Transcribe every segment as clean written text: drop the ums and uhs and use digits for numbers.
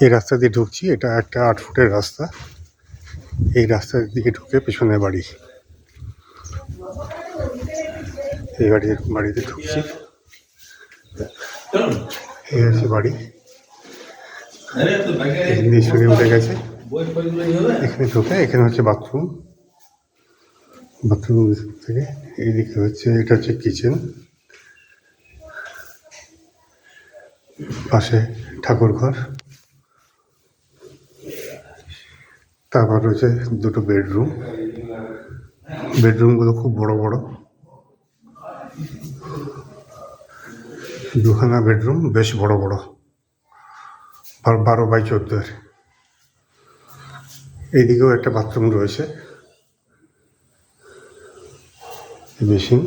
এই রাস্তা দিয়ে ঢুকছি, এটা একটা 8 ফুটের রাস্তা। এই রাস্তা দিয়ে ঢুকে পেছনে বাড়ি, এই বাড়িতে ঢুকছি। এই হচ্ছে বাড়ি, এখানে সিঁড়ি উঠে গেছে। এখানে ঢুকে এখানে হচ্ছে বাথরুম থেকে এইদিকে হচ্ছে, এটা হচ্ছে কিচেন, পাশে ঠাকুর ঘর, তারপর রয়েছে দুটো বেডরুমগুলো খুব বড় বড়, দুখানা বেডরুম বেশ বড় বড়, 12x14। এইদিকেও একটা বাথরুম রয়েছে, বেসিন।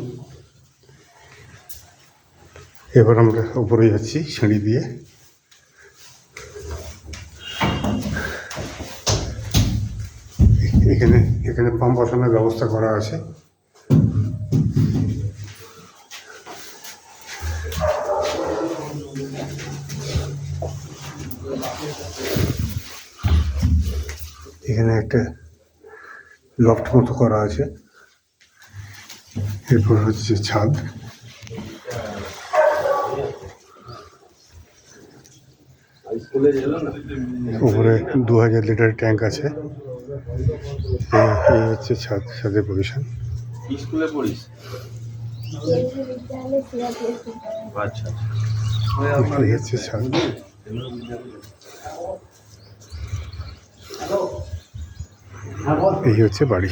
এবার আমরা উপরে যাচ্ছি সিঁড়ি দিয়ে। এখানে পাম্প বসানোর ব্যবস্থা করা আছে। এখানে একটা লফট মতো করা আছে। এরপর হচ্ছে ছাদ। উপরে 2000 লিটার ট্যাঙ্ক আছে। এই হচ্ছে ছাদের পজিশন। স্কুলে পড়িস? আচ্ছা, এই হচ্ছে ছাদ। এই হচ্ছে বাড়ি।